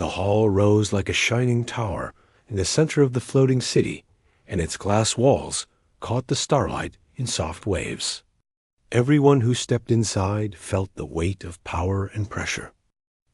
The hall rose like a shining tower in the center of the floating city, and its glass walls caught the starlight in soft waves. Everyone who stepped inside felt the weight of power and pressure.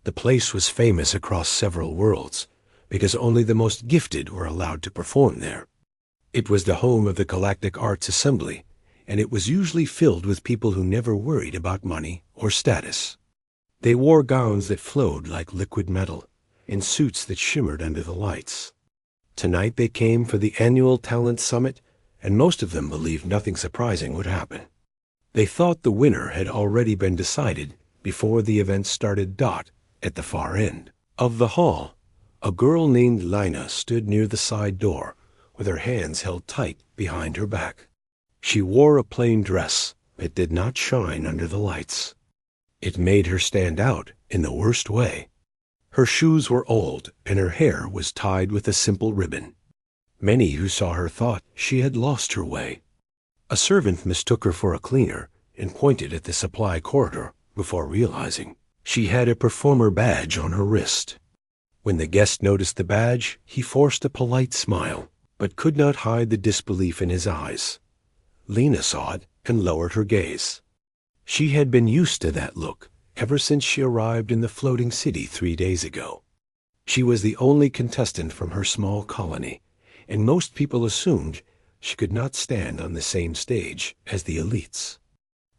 The place was famous across several worlds because only the most gifted were allowed to perform there. It was the home of the Galactic Arts Assembly, and it was usually filled with people who never worried about money or status. They wore gowns that flowed like liquid metal, and suits that shimmered under the lights. Tonight they came for the annual Talent Summit, and most of them believed nothing surprising would happen. They thought the winner had already been decided before the event started. At the far end of the hall, a girl named Lina stood near the side door with her hands held tight behind her back. She wore a plain dress that did not shine under the lights. It made her stand out in the worst way. Her shoes were old, and her hair was tied with a simple ribbon. Many who saw her thought she had lost her way. A servant mistook her for a cleaner and pointed at the supply corridor before realizing she had a performer badge on her wrist. When the guest noticed the badge, he forced a polite smile, but could not hide the disbelief in his eyes. Lina saw it and lowered her gaze. She had been used to that look ever since she arrived in the floating city 3 days ago. She was the only contestant from her small colony, and most people assumed she could not stand on the same stage as the elites.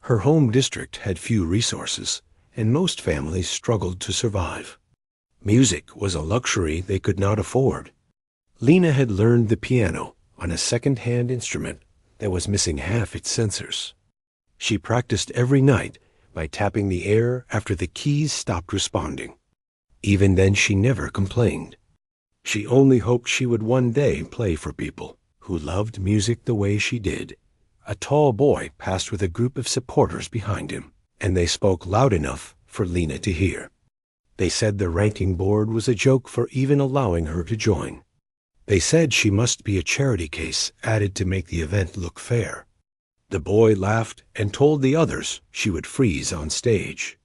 Her home district had few resources, and most families struggled to survive. Music was a luxury they could not afford. Lina had learned the piano on a second-hand instrument that was missing half its sensors. She practiced every night by tapping the air after the keys stopped responding. Even then she never complained. She only hoped she would one day play for people who loved music the way she did. A tall boy passed with a group of supporters behind him, and they spoke loud enough for Lina to hear. They said the ranking board was a joke for even allowing her to join. They said she must be a charity case added to make the event look fair. The boy laughed and told the others she would freeze on stage.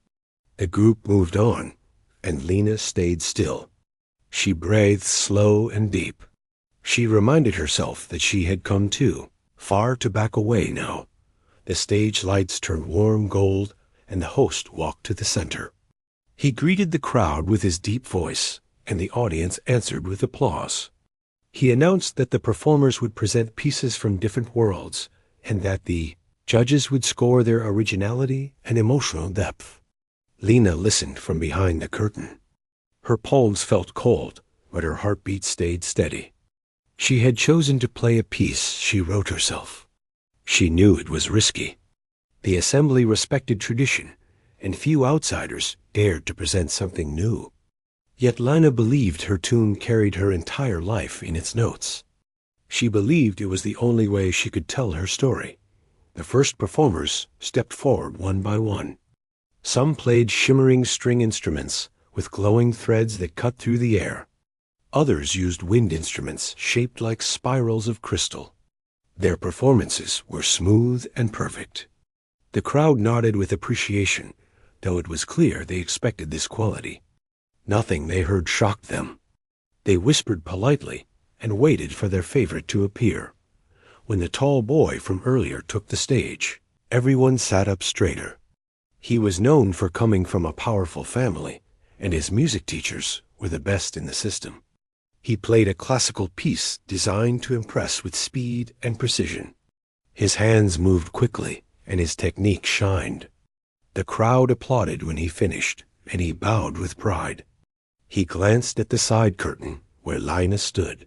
The group moved on, and Lina stayed still. She breathed slow and deep. She reminded herself that she had come too, far to back away now. The stage lights turned warm gold, and the host walked to the center. He greeted the crowd with his deep voice, and the audience answered with applause. He announced that the performers would present pieces from different worlds, and that the judges would score their originality and emotional depth. Lina listened from behind the curtain. Her palms felt cold, but her heartbeat stayed steady. She had chosen to play a piece she wrote herself. She knew it was risky. The assembly respected tradition, and few outsiders dared to present something new. Yet Lina believed her tune carried her entire life in its notes. She believed it was the only way she could tell her story. The first performers stepped forward one by one. Some played shimmering string instruments with glowing threads that cut through the air. Others used wind instruments shaped like spirals of crystal. Their performances were smooth and perfect. The crowd nodded with appreciation, though it was clear they expected this quality. Nothing they heard shocked them. They whispered politely and waited for their favorite to appear. When the tall boy from earlier took the stage, everyone sat up straighter. He was known for coming from a powerful family, and his music teachers were the best in the system. He played a classical piece designed to impress with speed and precision. His hands moved quickly, and his technique shined. The crowd applauded when he finished, and he bowed with pride. He glanced at the side curtain where Lina stood.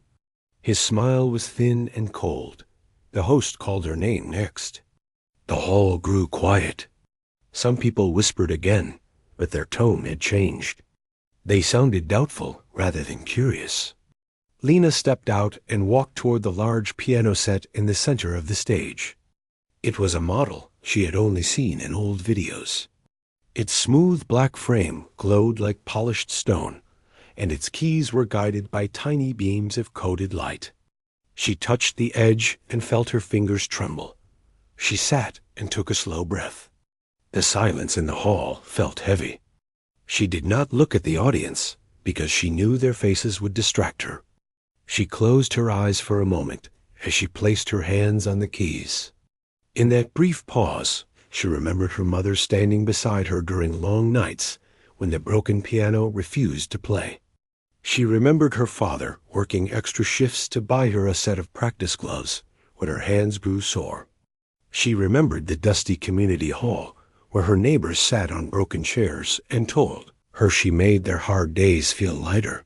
His smile was thin and cold. The host called her name next. The hall grew quiet. Some people whispered again, but their tone had changed. They sounded doubtful rather than curious. Lina stepped out and walked toward the large piano set in the center of the stage. It was a model she had only seen in old videos. Its smooth black frame glowed like polished stone, and its keys were guided by tiny beams of coated light. She touched the edge and felt her fingers tremble. She sat and took a slow breath. The silence in the hall felt heavy. She did not look at the audience, because she knew their faces would distract her. She closed her eyes for a moment as she placed her hands on the keys. In that brief pause, she remembered her mother standing beside her during long nights when the broken piano refused to play. She remembered her father working extra shifts to buy her a set of practice gloves when her hands grew sore. She remembered the dusty community hall where her neighbors sat on broken chairs and told her she made their hard days feel lighter.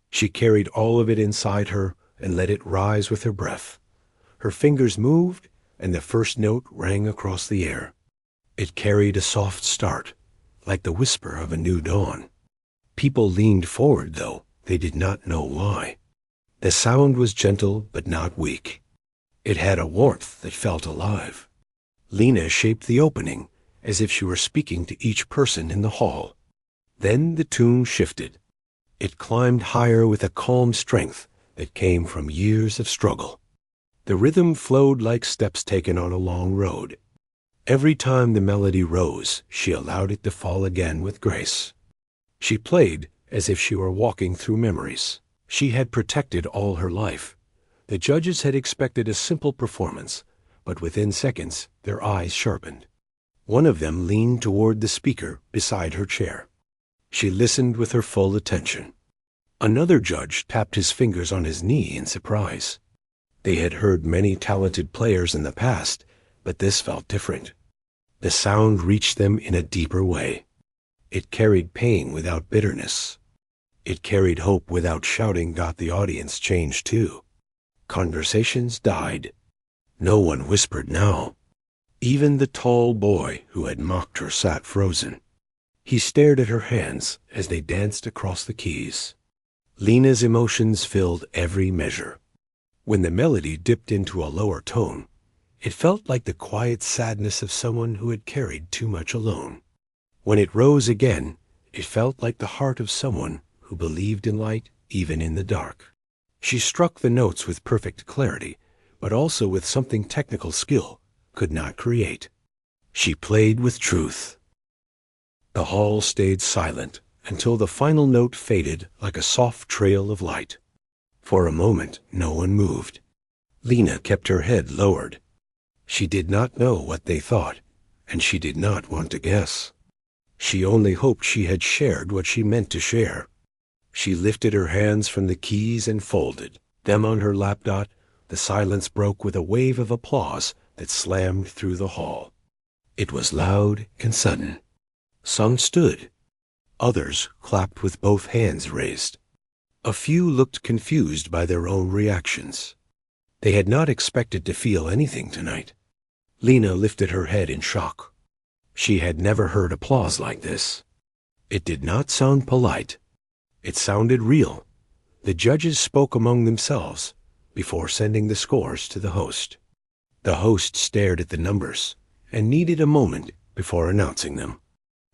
She carried all of it inside her and let it rise with her breath. Her fingers moved, and the first note rang across the air. It carried a soft start, like the whisper of a new dawn. People leaned forward, though they did not know why. The sound was gentle but not weak. It had a warmth that felt alive. Lena shaped the opening as if she were speaking to each person in the hall. Then the tune shifted. It climbed higher with a calm strength that came from years of struggle. The rhythm flowed like steps taken on a long road. Every time the melody rose, she allowed it to fall again with grace. She played as if she were walking through memories she had protected all her life. The judges had expected a simple performance, but within seconds their eyes sharpened. One of them leaned toward the speaker beside her chair. She listened with her full attention. Another judge tapped his fingers on his knee in surprise. They had heard many talented players in the past, but this felt different. The sound reached them in a deeper way. It carried pain without bitterness. It carried hope without shouting. The audience changed too. Conversations died. No one whispered now. Even the tall boy who had mocked her sat frozen. He stared at her hands as they danced across the keys. Lena's emotions filled every measure. When the melody dipped into a lower tone, it felt like the quiet sadness of someone who had carried too much alone. When it rose again, it felt like the heart of someone who believed in light even in the dark. She struck the notes with perfect clarity, but also with something technical skill could not create. She played with truth. The hall stayed silent until the final note faded like a soft trail of light. For a moment, no one moved. Lena kept her head lowered. She did not know what they thought, and she did not want to guess. She only hoped she had shared what she meant to share. She lifted her hands from the keys and folded them on her lap. The silence broke with a wave of applause that slammed through the hall. It was loud and sudden. Some stood. Others clapped with both hands raised. A few looked confused by their own reactions. They had not expected to feel anything tonight. Lena lifted her head in shock. She had never heard applause like this. It did not sound polite. It sounded real. The judges spoke among themselves before sending the scores to the host. The host stared at the numbers and needed a moment before announcing them.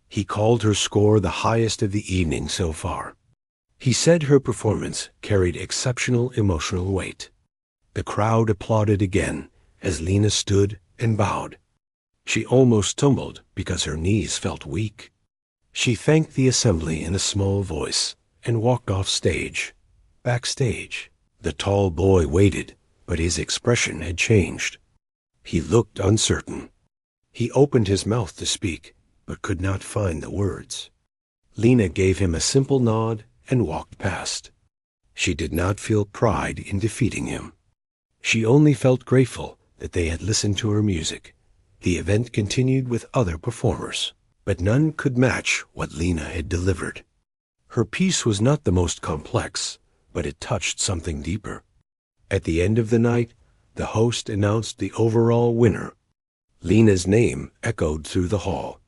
He called her score the highest of the evening so far. He said her performance carried exceptional emotional weight. The crowd applauded again as Lena stood and bowed. She almost stumbled because her knees felt weak. She thanked the assembly in a small voice and walked off stage. Backstage, the tall boy waited, but his expression had changed. He looked uncertain. He opened his mouth to speak, but could not find the words. Lena gave him a simple nod and walked past. She did not feel pride in defeating him. She only felt grateful that they had listened to her music. The event continued with other performers, but none could match what Lena had delivered. Her piece was not the most complex, but it touched something deeper. At the end of the night, the host announced the overall winner. Lena's name echoed through the hall.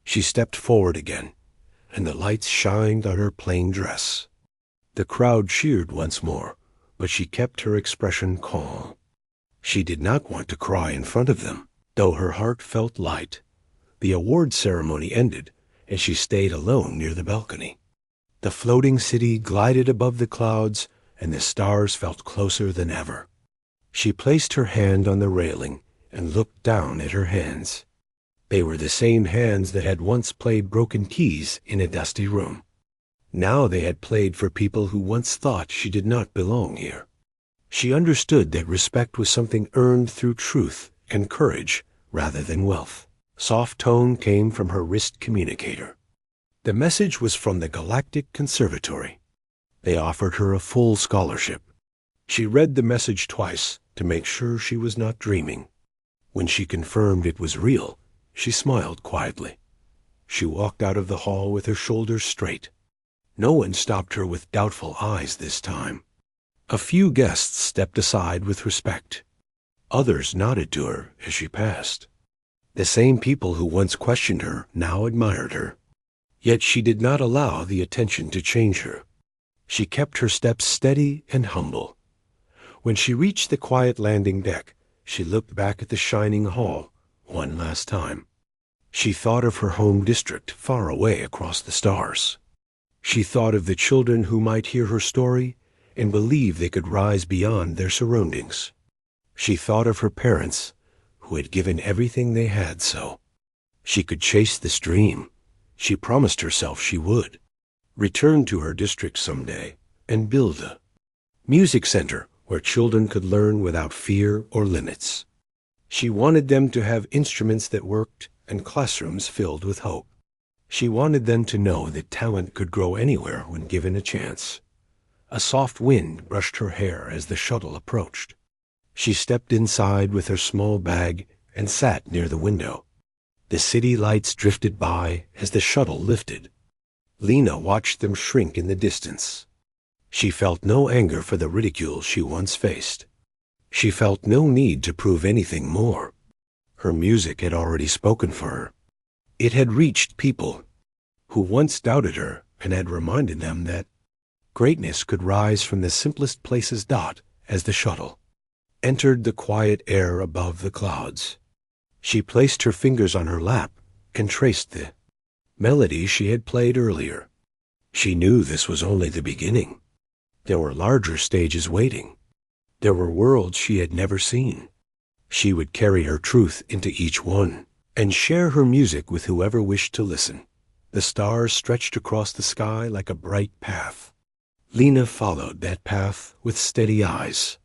She stepped forward again, and the lights shined on her plain dress. The crowd cheered once more, but she kept her expression calm. She did not want to cry in front of them, though her heart felt light. The award ceremony ended, and she stayed alone near the balcony. The floating city glided above the clouds, and the stars felt closer than ever. She placed her hand on the railing and looked down at her hands. They were the same hands that had once played broken keys in a dusty room. Now they had played for people who once thought she did not belong here. She understood that respect was something earned through truth and courage rather than wealth. Soft tone came from her wrist communicator. The message was from the Galactic Conservatory. They offered her a full scholarship. She read the message twice to make sure she was not dreaming. When she confirmed it was real, she smiled quietly. She walked out of the hall with her shoulders straight. No one stopped her with doubtful eyes this time. A few guests stepped aside with respect. Others nodded to her as she passed. The same people who once questioned her now admired her. Yet she did not allow the attention to change her. She kept her steps steady and humble. When she reached the quiet landing deck, she looked back at the shining hall one last time. She thought of her home district far away across the stars. She thought of the children who might hear her story and believe they could rise beyond their surroundings. She thought of her parents who had given everything they had so she could chase this dream. She promised herself she would return to her district someday and build a music center where children could learn without fear or limits. She wanted them to have instruments that worked and classrooms filled with hope. She wanted them to know that talent could grow anywhere when given a chance. A soft wind brushed her hair as the shuttle approached. She stepped inside with her small bag and sat near the window. The city lights drifted by as the shuttle lifted. Lena watched them shrink in the distance. She felt no anger for the ridicule she once faced. She felt no need to prove anything more. Her music had already spoken for her. It had reached people who once doubted her and had reminded them that greatness could rise from the simplest places. As the shuttle entered the quiet air above the clouds, she placed her fingers on her lap and traced the melody she had played earlier. She knew this was only the beginning. There were larger stages waiting. There were worlds she had never seen. She would carry her truth into each one and share her music with whoever wished to listen. The stars stretched across the sky like a bright path. Lena followed that path with steady eyes.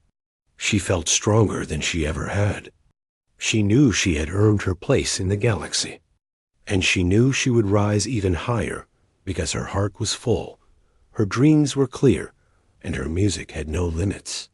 She felt stronger than she ever had. She knew she had earned her place in the galaxy, and she knew she would rise even higher because her heart was full, her dreams were clear, and her music had no limits.